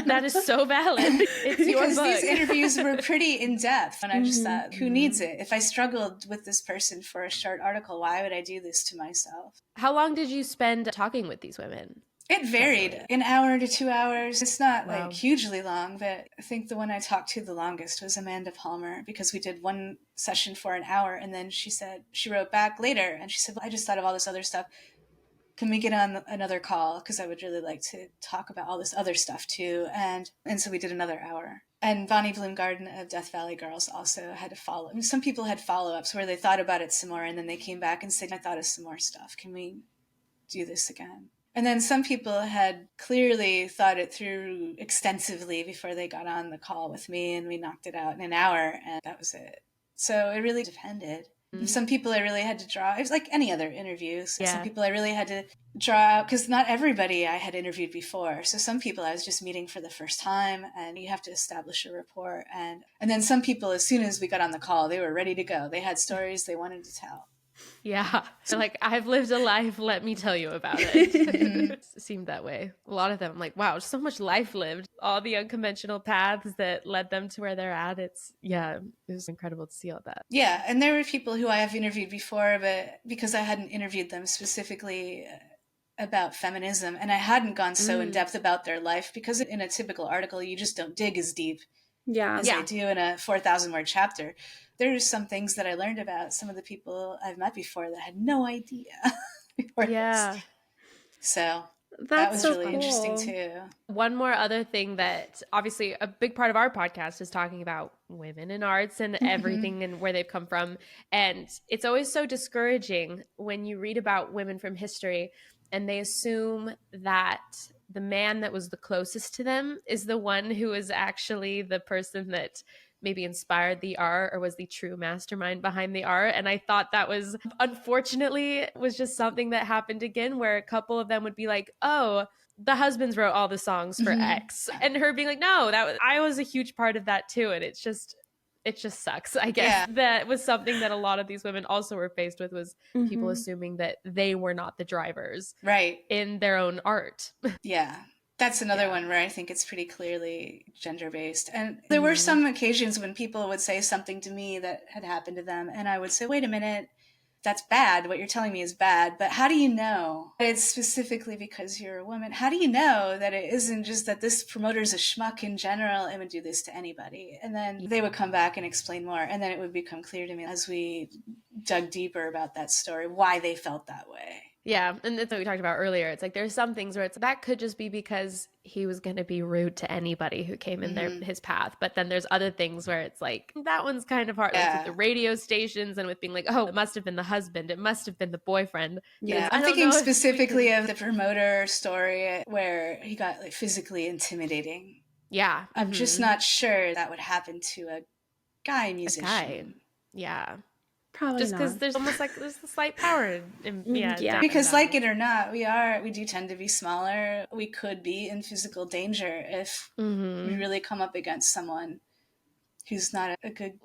That is so valid. It's because your book. These interviews were pretty in-depth, and I just thought, who needs it? If I struggled with this person for a short article, why would I do this to myself? How long did you spend talking with these women? It varied, an hour to 2 hours. It's not like hugely long, but I think the one I talked to the longest was Amanda Palmer, because we did one session for an hour, and then she wrote back later and she said, well, I just thought of all this other stuff. Can we get on another call? Because I would really like to talk about all this other stuff too. And so we did another hour. And Bonnie Bloomgarden of Death Valley Girls also had to follow. Some people had follow-ups where they thought about it some more, and then they came back and said, I thought of some more stuff. Can we do this again? And then some people had clearly thought it through extensively before they got on the call with me, and we knocked it out in an hour, and that was it. So it really depended. Some people I really had to draw. It was like any other interviews. Some people I really had to draw out, because not everybody I had interviewed before. So some people I was just meeting for the first time, and you have to establish a rapport. And then some people, as soon as we got on the call, they were ready to go. They had stories they wanted to tell. Yeah. So like, I've lived a life, let me tell you about it. It seemed that way. A lot of them, I'm like, wow, so much life lived. All the unconventional paths that led them to where they're at. It was incredible to see all that. Yeah. And there were people who I have interviewed before, but because I hadn't interviewed them specifically about feminism, and I hadn't gone so in depth about their life, because in a typical article, you just don't dig as deep as I do in a 4,000 word chapter. There's some things that I learned about some of the people I've met before that I had no idea before this. So that was really interesting too. One more other thing that obviously a big part of our podcast is talking about women in arts and everything and where they've come from. And it's always so discouraging when you read about women from history and they assume that the man that was the closest to them is the one who is actually the person that maybe inspired the art or was the true mastermind behind the art. And I thought that was, unfortunately, was just something that happened again, where a couple of them would be like, oh, the husbands wrote all the songs for X. And her being like, no, I was a huge part of that too. And it just sucks, I guess. That was something that a lot of these women also were faced with, was people assuming that they were not the drivers in their own art. Yeah. That's another one where I think it's pretty clearly gender-based. And there were some occasions when people would say something to me that had happened to them, and I would say, wait a minute, that's bad. What you're telling me is bad. But how do you know it's specifically because you're a woman? How do you know that it isn't just that this promoter's a schmuck in general and would do this to anybody? And then they would come back and explain more. And then it would become clear to me as we dug deeper about that story, why they felt that way. Yeah, and that's what we talked about earlier. It's like there's some things where it's that could just be because he was going to be rude to anybody who came in his path. But then there's other things where it's like that one's kind of hard, like with the radio stations and with being like, oh, it must have been the husband, it must have been the boyfriend. Yeah, I'm thinking specifically of the promoter story where he got like physically intimidating. Yeah, I'm just not sure that would happen to a guy musician. A guy. Yeah. Probably just because there's almost like there's a slight power because like it or not, we do tend to be smaller. We could be in physical danger if we really come up against someone who's not a good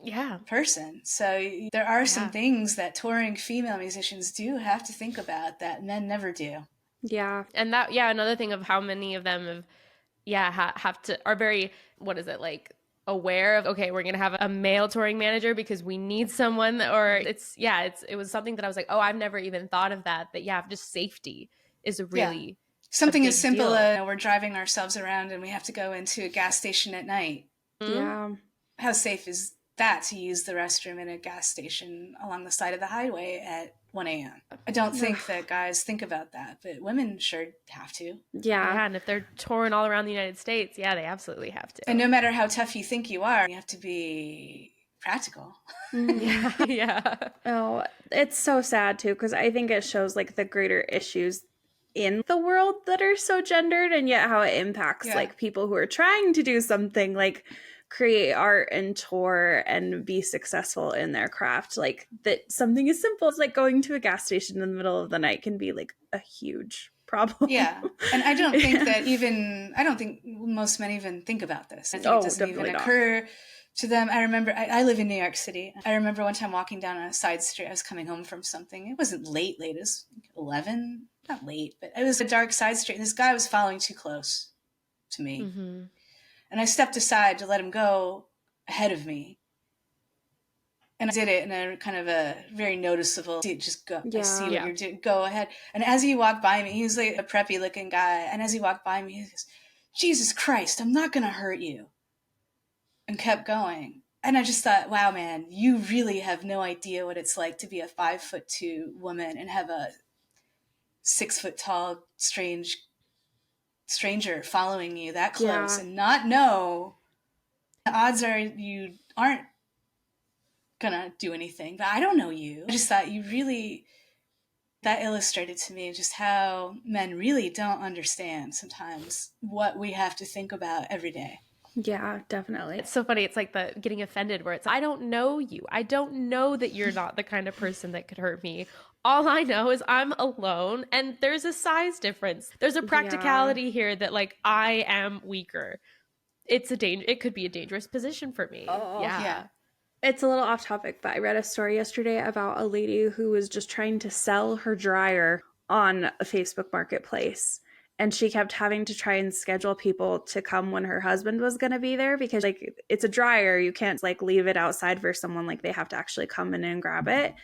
person. So there are some things that touring female musicians do have to think about that men never do. Yeah. And that another thing of how many of them are very, what is it, like aware of, okay, we're gonna have a male touring manager because we need someone, or it was something that I was like, oh, I've never even thought of that just safety is a really something as simple as we're driving ourselves around and we have to go into a gas station at night. How safe is that to use the restroom in a gas station along the side of the highway at 1 a.m.? I don't think that guys think about that, but women sure have to. Yeah, and if they're touring all around the United States, they absolutely have to. And no matter how tough you think you are, you have to be practical. Oh, it's so sad too, because I think it shows like the greater issues in the world that are so gendered, and yet how it impacts like people who are trying to do something like create art and tour and be successful in their craft. Like that something as simple as like going to a gas station in the middle of the night can be like a huge problem. Yeah. And I don't think I don't think most men even think about this. I think it doesn't even occur to them. I remember, I live in New York City. I remember one time walking down a side street. I was coming home from something. It wasn't late. It was 11, not late, but it was a dark side street. And this guy was following too close to me. And I stepped aside to let him go ahead of me. And I did it in a kind of a very noticeable, just go, I see what you're doing, go ahead. And as he walked by me, he was like a preppy looking guy. And as he walked by me, he goes, Jesus Christ, I'm not going to hurt you. And kept going. And I just thought, wow, man, you really have no idea what it's like to be a 5'2" woman and have a 6 foot tall, stranger following you that close and not know. The odds are you aren't gonna do anything, but I don't know you. I just thought that illustrated to me just how men really don't understand sometimes what we have to think about every day. Yeah, definitely. It's so funny. It's like the getting offended where it's, I don't know you. I don't know that you're not the kind of person that could hurt me. All I know is I'm alone and there's a size difference. There's a practicality here that like I am weaker. It could be a dangerous position for me. It's a little off topic, but I read a story yesterday about a lady who was just trying to sell her dryer on a Facebook marketplace. And she kept having to try and schedule people to come when her husband was going to be there because like it's a dryer. You can't like leave it outside for someone. Like they have to actually come in and grab it.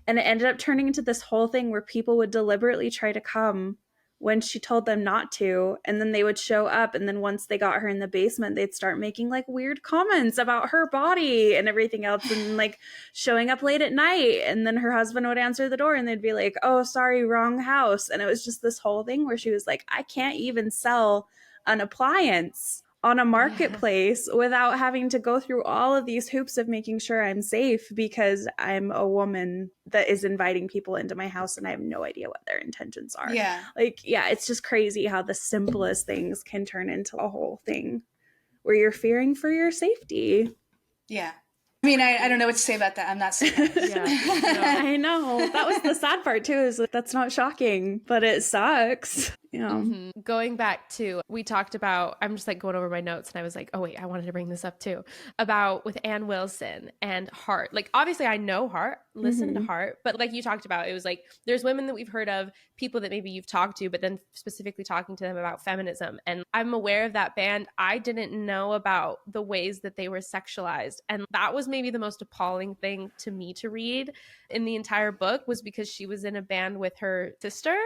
And it ended up turning into this whole thing where people would deliberately try to come when she told them not to. And then they would show up. And then once they got her in the basement, they'd start making like weird comments about her body and everything else and like showing up late at night. And then her husband would answer the door and they'd be like, oh, sorry, wrong house. And it was just this whole thing where she was like, I can't even sell an appliance on a marketplace without having to go through all of these hoops of making sure I'm safe because I'm a woman that is inviting people into my house and I have no idea what their intentions are. Yeah. Like, it's just crazy how the simplest things can turn into a whole thing where you're fearing for your safety. Yeah. I mean, I don't know what to say about that. I'm not surprised. I know. That was the sad part too, is that that's not shocking, but it sucks. Going back to, we talked about, I'm just like going over my notes and I was like, oh wait, I wanted to bring this up too, about with Ann Wilson and Heart. Like obviously I know Heart, listen to Heart, but like you talked about, it was like there's women that we've heard of, people that maybe you've talked to, but then specifically talking to them about feminism. And I'm aware of that band. I didn't know about the ways that they were sexualized. And that was maybe the most appalling thing to me to read in the entire book, was because she was in a band with her sister.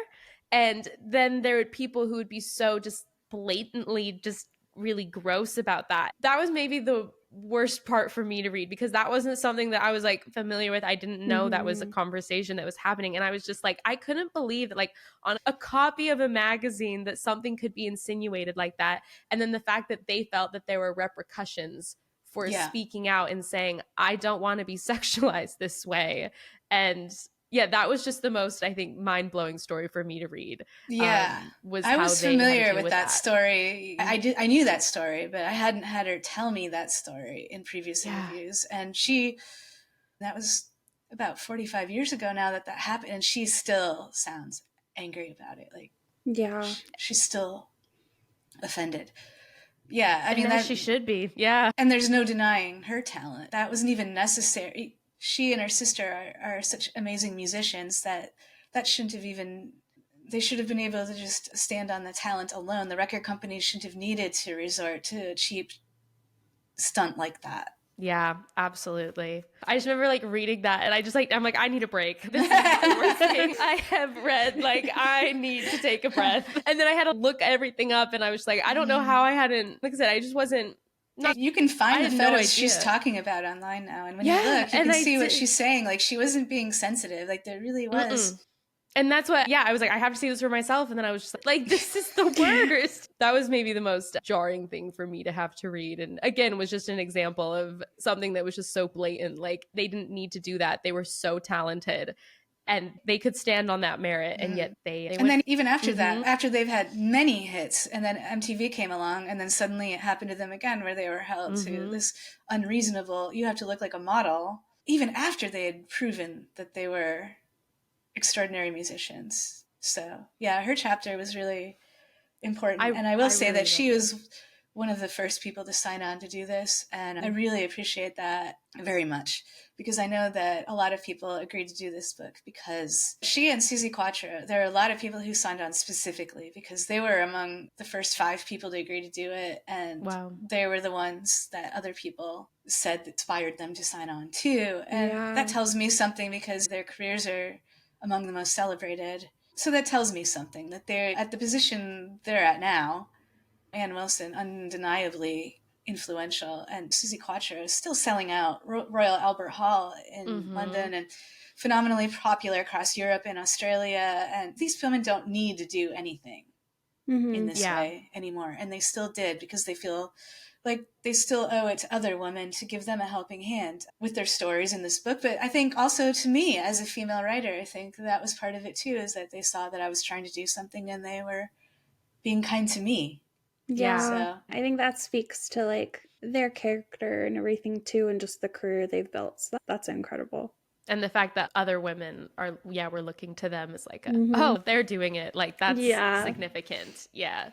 And then there were people who would be so just blatantly just really gross about that. That was maybe the worst part for me to read, because that wasn't something that I was like familiar with. I didn't know that was a conversation that was happening. And I was just like, I couldn't believe that like on a copy of a magazine that something could be insinuated like that. And then the fact that they felt that there were repercussions for speaking out and saying, I don't want to be sexualized this way. And yeah, that was just the most, I think, mind-blowing story for me to read. Yeah. I was familiar with that story. I knew that story, but I hadn't had her tell me that story in previous interviews. And that was about 45 years ago now that happened, and she still sounds angry about it. Like, she's still offended. Yeah, I mean, she should be. Yeah. And there's no denying her talent. That wasn't even necessary. She and her sister are such amazing musicians that shouldn't have even, they should have been able to just stand on the talent alone. The record companies shouldn't have needed to resort to a cheap stunt like that. Yeah, absolutely. I just remember like reading that and I'm like, I need a break. This is the worst thing I have read. Like, I need to take a breath. And then I had to look everything up and I was like, I don't know how I hadn't, like I said, I just wasn't. You can find the photos she's talking about online now. And when you look, you can see what she's saying. Like, she wasn't being sensitive. Like, there really was. And that's what, I was like, I have to see this for myself. And then I was just like, this is the worst. That was maybe the most jarring thing for me to have to read. And again, was just an example of something that was just so blatant. Like, they didn't need to do that. They were so talented and they could stand on that merit. And yet they and then even after that, after they've had many hits, and then MTV came along, and then suddenly it happened to them again, where they were held to this unreasonable, you have to look like a model, even after they had proven that they were extraordinary musicians. So yeah, her chapter was really important. And I will say really that she was one of the first people to sign on to do this. And I really appreciate that very much, because I know that a lot of people agreed to do this book because she and Suzi Quatro, there are a lot of people who signed on specifically because they were among the first 5 people to agree to do it. And they were the ones that other people said inspired them to sign on too. And that tells me something, because their careers are among the most celebrated. So that tells me something, that they're at the position they're at now. Ann Wilson, undeniably influential, and Suzi Quatro is still selling out Royal Albert Hall in London, and phenomenally popular across Europe and Australia. And these women don't need to do anything in this way anymore. And they still did, because they feel like they still owe it to other women to give them a helping hand with their stories in this book. But I think also to me as a female writer, I think that was part of it too, is that they saw that I was trying to do something and they were being kind to me. Yeah. So I think that speaks to like their character and everything too, and just the career they've built. So that's incredible. And the fact that other women are, we're looking to them as like, oh, they're doing it. Like, that's significant. Yeah.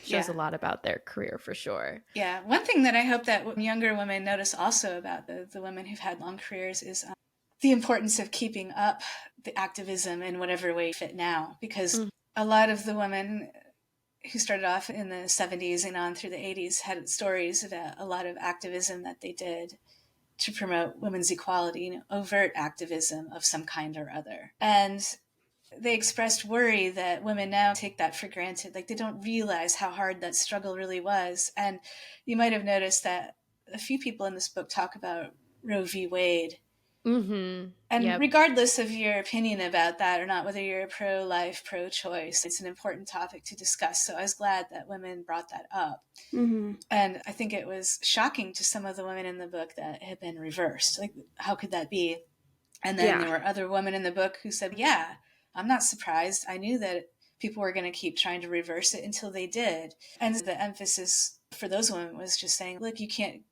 Shows a lot about their career for sure. Yeah. One thing that I hope that younger women notice also about the women who've had long careers is the importance of keeping up the activism in whatever way fit now. Because a lot of the women who started off in the 70s and on through the 80s had stories about a lot of activism that they did to promote women's equality, overt activism of some kind or other. And they expressed worry that women now take that for granted. Like, they don't realize how hard that struggle really was. And you might have noticed that a few people in this book talk about Roe v. Wade. And regardless of your opinion about that or not, whether you're pro-life, pro-choice, it's an important topic to discuss. So I was glad that women brought that up. And I think it was shocking to some of the women in the book that it had been reversed. Like, how could that be? And then there were other women in the book who said, I'm not surprised. I knew that people were going to keep trying to reverse it until they did. And the emphasis for those women was just saying, look, you can't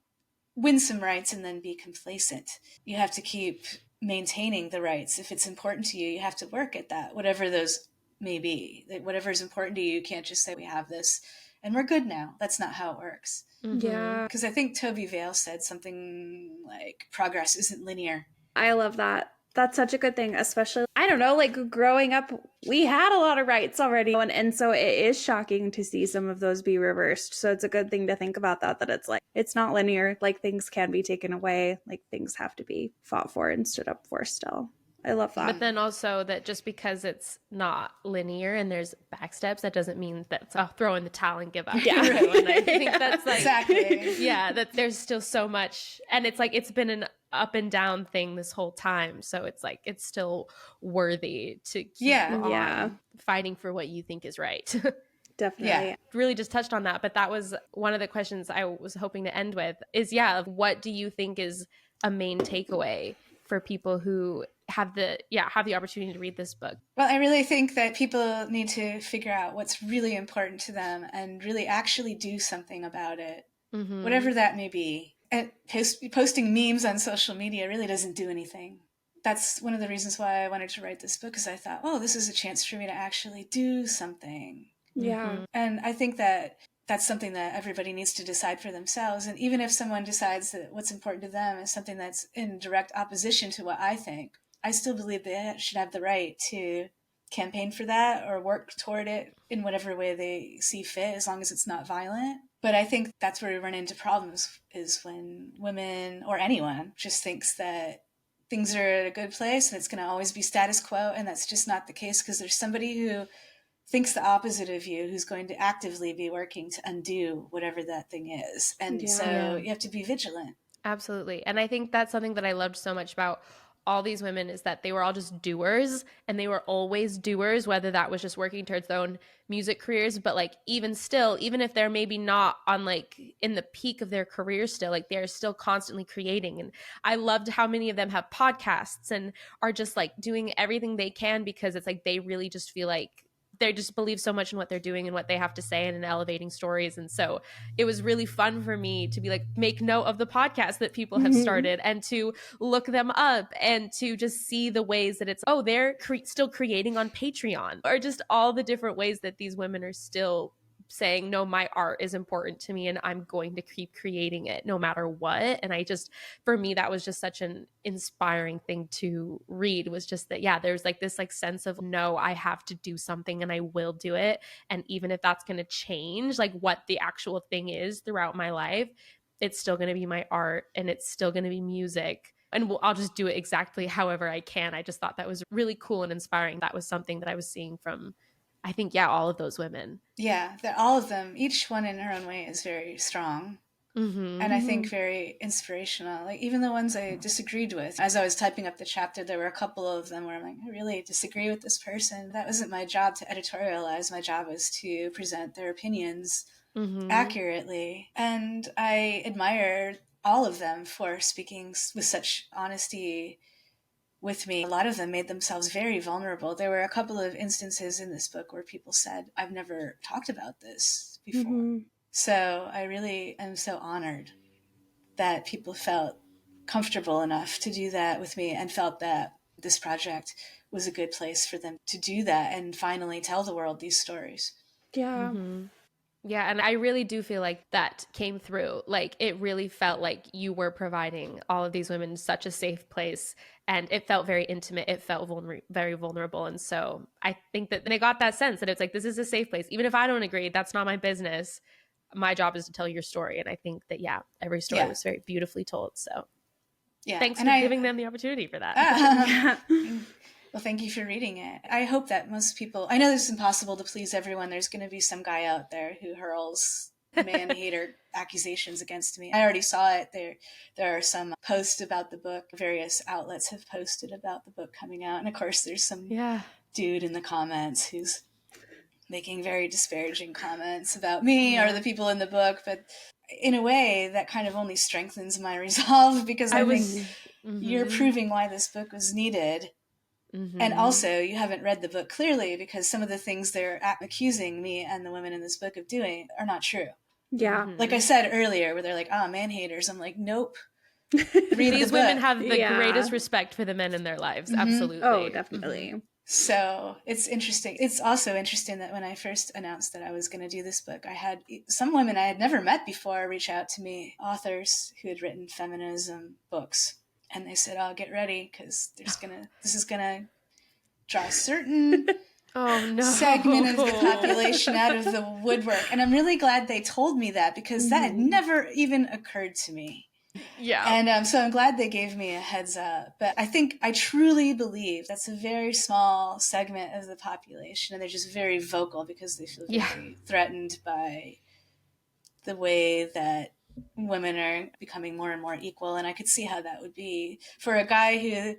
win some rights and then be complacent. You have to keep maintaining the rights. If it's important to you, you have to work at that, whatever those may be. Whatever is important to you, you can't just say, we have this and we're good now. That's not how it works. Yeah. Because I think Tobi Vail said something like, progress isn't linear. I love that. That's such a good thing, especially, I don't know, like growing up, we had a lot of rights already. And so it is shocking to see some of those be reversed. So it's a good thing to think about that it's like, it's not linear. Like, things can be taken away. Like, things have to be fought for and stood up for still. I love that. But then also that just because it's not linear and there's backsteps, that doesn't mean that I'll throw in the towel and give up. Yeah. And I think that's like, exactly. yeah, that there's still so much. And it's like, it's been an up and down thing this whole time. So it's like, it's still worthy to keep on fighting for what you think is right. Definitely. Yeah. Really just touched on that. But that was one of the questions I was hoping to end with is, what do you think is a main takeaway for people who have the opportunity to read this book? Well, I really think that people need to figure out what's really important to them and really actually do something about it, whatever that may be. And posting memes on social media really doesn't do anything. That's one of the reasons why I wanted to write this book, because I thought, oh, this is a chance for me to actually do something. Yeah. And I think that that's something that everybody needs to decide for themselves. And even if someone decides that what's important to them is something that's in direct opposition to what I think, I still believe they should have the right to campaign for that or work toward it in whatever way they see fit, as long as it's not violent. But I think that's where we run into problems, is when women or anyone just thinks that things are at a good place and it's going to always be status quo. And that's just not the case, because there's somebody who thinks the opposite of you who's going to actively be working to undo whatever that thing is. And so you have to be vigilant. Absolutely. And I think that's something that I loved so much about all these women, is that they were all just doers, and they were always doers, whether that was just working towards their own music careers, but like even still, even if they're maybe not on like in the peak of their career still, like they're still constantly creating. And I loved how many of them have podcasts and are just like doing everything they can, because it's like they really just feel like they just believe so much in what they're doing and what they have to say and in elevating stories. And so it was really fun for me to be like, make note of the podcast that people have started and to look them up and to just see the ways that it's, they're still creating on Patreon, or just all the different ways that these women are still saying, no, my art is important to me and I'm going to keep creating it no matter what. And I just, for me, that was just such an inspiring thing to read, was just that, there's like this like sense of, no, I have to do something and I will do it. And even if that's going to change like what the actual thing is throughout my life, it's still going to be my art and it's still going to be music. And I'll just do it exactly however I can. I just thought that was really cool and inspiring. That was something that I was seeing from, I think, all of those women. Yeah, all of them, each one in her own way is very strong. And I think very inspirational. Like even the ones I disagreed with, as I was typing up the chapter, there were a couple of them where I'm like, I really disagree with this person. That wasn't my job to editorialize. My job was to present their opinions accurately. And I admire all of them for speaking with such honesty with me. A lot of them made themselves very vulnerable. There were a couple of instances in this book where people said, I've never talked about this before. So I really am so honored that people felt comfortable enough to do that with me and felt that this project was a good place for them to do that and finally tell the world these stories. Yeah. Yeah, and I really do feel like that came through. Like it really felt like you were providing all of these women such a safe place, and it felt very intimate. It felt very vulnerable. And so I think that they got that sense that it's like, this is a safe place. Even if I don't agree, that's not my business. My job is to tell your story. And I think that, every story was very beautifully told. So thanks for giving them the opportunity for that. Well, thank you for reading it. I hope that most people, I know this is impossible to please everyone. There's going to be some guy out there who hurls man-hater accusations against me. I already saw it. There are some posts about the book. Various outlets have posted about the book coming out. And of course, there's some dude in the comments who's making very disparaging comments about me or the people in the book. But in a way, that kind of only strengthens my resolve, because I think you're proving why this book was needed. And also, you haven't read the book clearly, because some of the things they're accusing me and the women in this book of doing are not true. Yeah. Like I said earlier, where they're like, man haters. I'm like, nope. These women have the greatest respect for the men in their lives. Absolutely. Oh, definitely. So it's interesting. It's also interesting that when I first announced that I was going to do this book, I had some women I had never met before reach out to me, authors who had written feminism books. And they said, get ready, because this is gonna draw a certain segment of the population out of the woodwork. And I'm really glad they told me that, because that had never even occurred to me. Yeah. And so I'm glad they gave me a heads up. But I truly believe that's a very small segment of the population, and they're just very vocal because they feel very threatened by the way that women are becoming more and more equal. And I could see how that would be for a guy who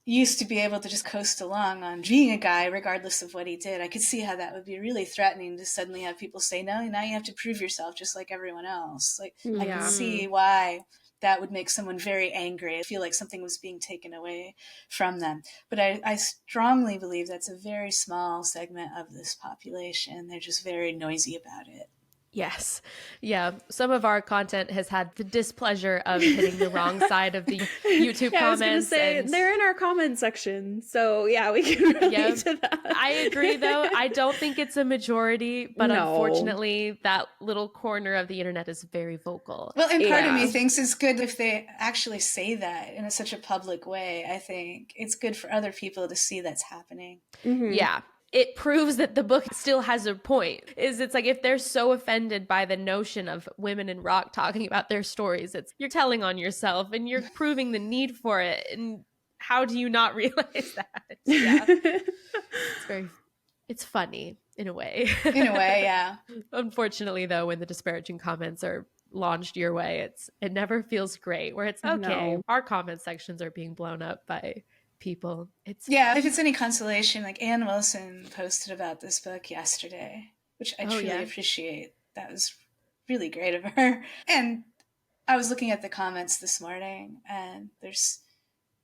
used to be able to just coast along on being a guy regardless of what he did. I could see how that would be really threatening to suddenly have people say, no, now you have to prove yourself just like everyone else. Like, I can see why that would make someone very angry. I feel like something was being taken away from them. But I strongly believe that's a very small segment of this population. They're just very noisy about it. Yes. Yeah. Some of our content has had the displeasure of hitting the wrong side of the YouTube comments. I was going to say, they're in our comment section. So yeah, we can relate to that. I agree though. I don't think it's a majority, but unfortunately that little corner of the internet is very vocal. Well, and part of me thinks it's good if they actually say that in such a public way. I think it's good for other people to see that's happening. Mm-hmm. Yeah. It proves that the book still has a point. It's like if they're so offended by the notion of women in rock talking about their stories, you're telling on yourself and you're proving the need for it. And how do you not realize that? Yeah. It's funny in a way. In a way, yeah. Unfortunately, though, when the disparaging comments are launched your way, it never feels great. Where it's okay, our comment sections are being blown up by people. If it's any consolation, like Ann Wilson posted about this book yesterday, which I truly appreciate. That was really great of her. And I was looking at the comments this morning, and there's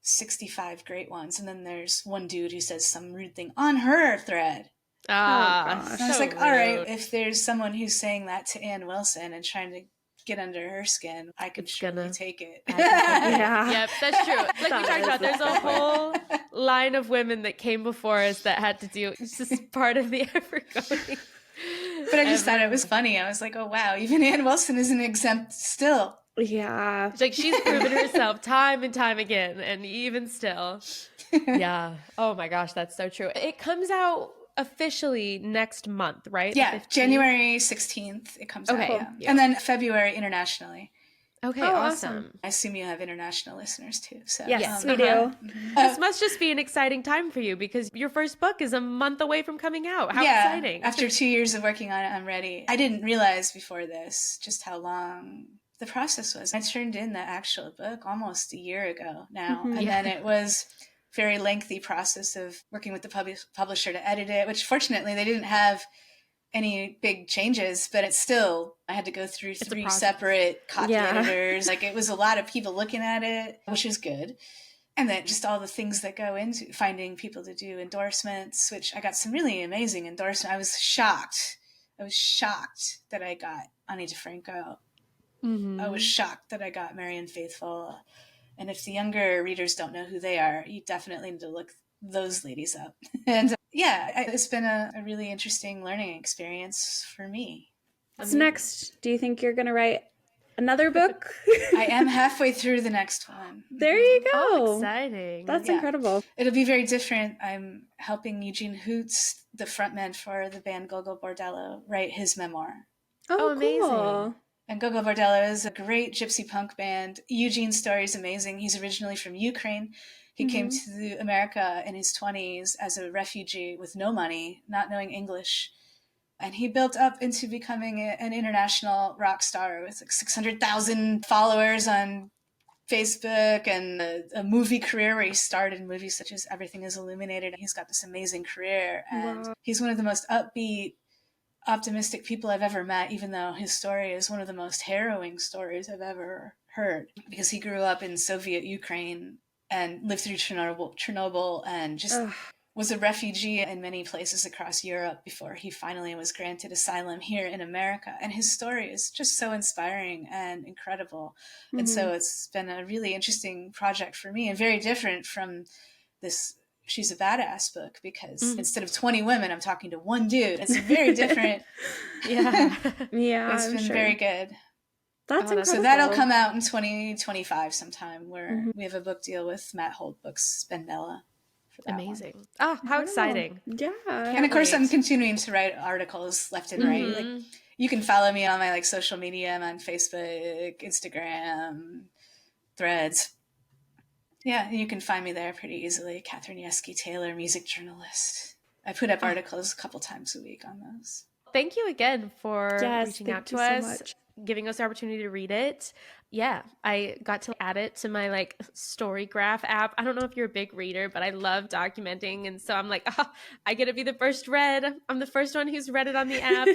65 great ones, and then there's one dude who says some rude thing on her thread. Gosh. And I was like, all right, if there's someone who's saying that to Ann Wilson and trying to get under her skin, I could surely take it. Yep, that's true. Like we talked about, there's a whole line of women that came before us that had to do, it's just part of the effort going. But I just thought it was funny. I was like, oh wow, even Ann Wilson isn't exempt still. Yeah. It's like she's proven herself time and time again, and even still. Yeah. Oh my gosh, that's so true. It comes out officially next month, right? Yeah, January 16th it comes out. Yeah. And then February internationally. Okay, awesome. I assume you have international listeners too. So yes, we do. This must just be an exciting time for you because your first book is a month away from coming out. How exciting. After 2 years of working on it, I'm ready. I didn't realize before this just how long the process was. I turned in the actual book almost a year ago now. And then it was very lengthy process of working with the publisher to edit it, which fortunately they didn't have any big changes, but it's still, I had to go through 3 separate copy editors. Like it was a lot of people looking at it, which is good. And then just all the things that go into finding people to do endorsements, which I got some really amazing endorsements. I was shocked that I got Ani DeFranco. I was shocked that I got Marianne Faithfull. And if the younger readers don't know who they are, you definitely need to look those ladies up. And it's been a really interesting learning experience for me. What's next? Do you think you're going to write another book? I am halfway through the next one. There you go. Oh, exciting. That's incredible. It'll be very different. I'm helping Eugene Hoots, the frontman for the band Gogol Bordello, write his memoir. Oh, amazing. Cool. And Gogol Bordello is a great gypsy punk band. Eugene's story is amazing. He's originally from Ukraine. He came to America in his 20s as a refugee with no money, not knowing English. And he built up into becoming an international rock star with like 600,000 followers on Facebook and a movie career where he starred in movies such as Everything is Illuminated. He's got this amazing career. And he's one of the most upbeat, optimistic people I've ever met, even though his story is one of the most harrowing stories I've ever heard, because he grew up in Soviet Ukraine and lived through Chernobyl and just was a refugee in many places across Europe before he finally was granted asylum here in America. And his story is just so inspiring and incredible. And so it's been a really interesting project for me and very different from this She's a Badass book, because instead of 20 women, I'm talking to one dude. It's very different. It's been very good. That's incredible. So that'll come out in 2025 sometime, where we have a book deal with Matt Holt Books, Spendella. Amazing. One. Oh, how exciting. Yeah. And of course, I'm continuing to write articles left and right. Like, you can follow me on my social media. I'm on Facebook, Instagram, threads. Yeah, you can find me there pretty easily. Katherine Yeske Taylor, music journalist. I put up articles a couple times a week on those. Thank you again for reaching out to us, giving us the opportunity to read it. Yeah, I got to add it to my like Storygraph app. I don't know if you're a big reader, but I love documenting. And so I'm like, oh, I get to be the first read. I'm the first one who's read it on the app.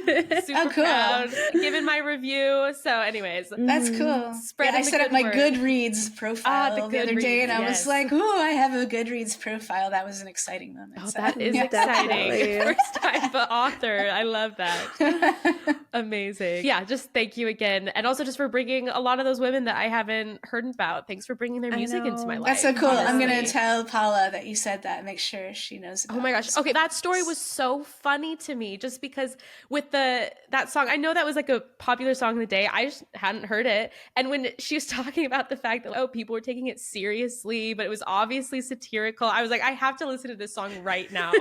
Super proud. Given my review. So anyways. That's cool. I set up my Goodreads profile the other day and I was like, ooh, I have a Goodreads profile. That was an exciting moment. Oh, so. That is exciting. First time author. I love that. Amazing. Yeah, just thank you again. And also just for bringing a lot of those women that I haven't heard about. Thanks for bringing their music into my life. That's so cool. Honestly. I'm going to tell Paula that you said that. Make sure she knows about Oh my gosh. Okay, that story was so funny to me just because with that song, I know that was like a popular song of the day. I just hadn't heard it. And when she was talking about the fact that, people were taking it seriously, but it was obviously satirical, I was like, I have to listen to this song right now.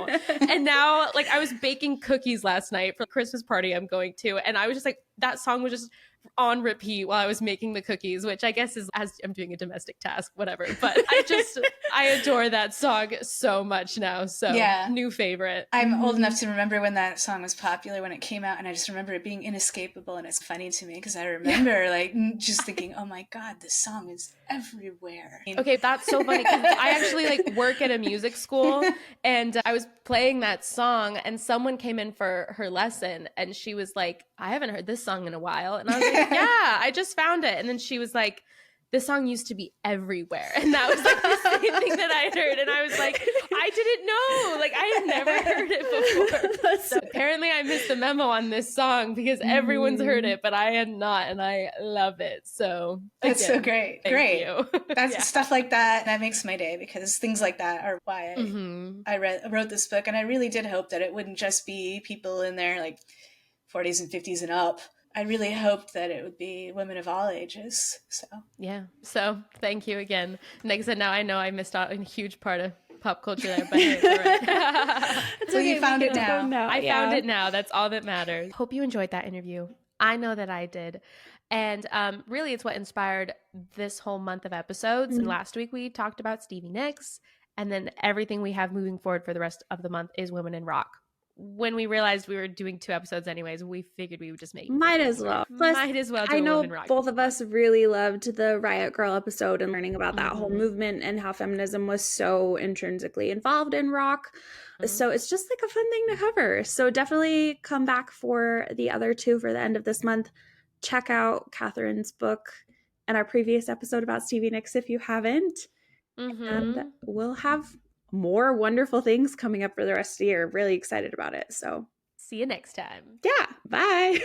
And now, like, I was baking cookies last night for a Christmas party I'm going to. And I was just like, that song was just on repeat while I was making the cookies, which I guess is as I'm doing a domestic task, whatever. But I adore that song so much now. So yeah, new favorite. I'm old enough to remember when that song was popular when it came out, and I just remember it being inescapable. And it's funny to me because I remember like just thinking, oh my God, this song is everywhere. Okay, that's so funny because I actually like work at a music school and I was playing that song and someone came in for her lesson and she was like, I haven't heard this song in a while. And I was like, yeah, I just found it. And then she was like, this song used to be everywhere. And that was like the same thing that I heard. And I was like, I didn't know. Like, I had never heard it before. So apparently I missed the memo on this song because everyone's heard it, but I had not. And I love it. So that's again, so great. Great. You. That's stuff like that. That makes my day because things like that are why I wrote this book. And I really did hope that it wouldn't just be people in their like 40s and 50s and up. I really hoped that it would be women of all ages. So yeah. So thank you again. Like I said, now I know I missed out on a huge part of pop culture there, but it's all right. So you found it now. I found it now. That's all that matters. Hope you enjoyed that interview. I know that I did. And really, it's what inspired this whole month of episodes. And last week we talked about Stevie Nicks, and then everything we have moving forward for the rest of the month is women in rock. When we realized we were doing 2 episodes anyways, we figured we would just make might as well. Plus, might as well do I know women rock both of us really loved the Riot Girl episode and learning about that whole movement and how feminism was so intrinsically involved in rock. So it's just like a fun thing to cover. So definitely come back for the other 2 for the end of this month. Check out Catherine's book and our previous episode about Stevie Nicks if you haven't. And we'll have more wonderful things coming up for the rest of the year. Really excited about it. So see you next time. Yeah. Bye.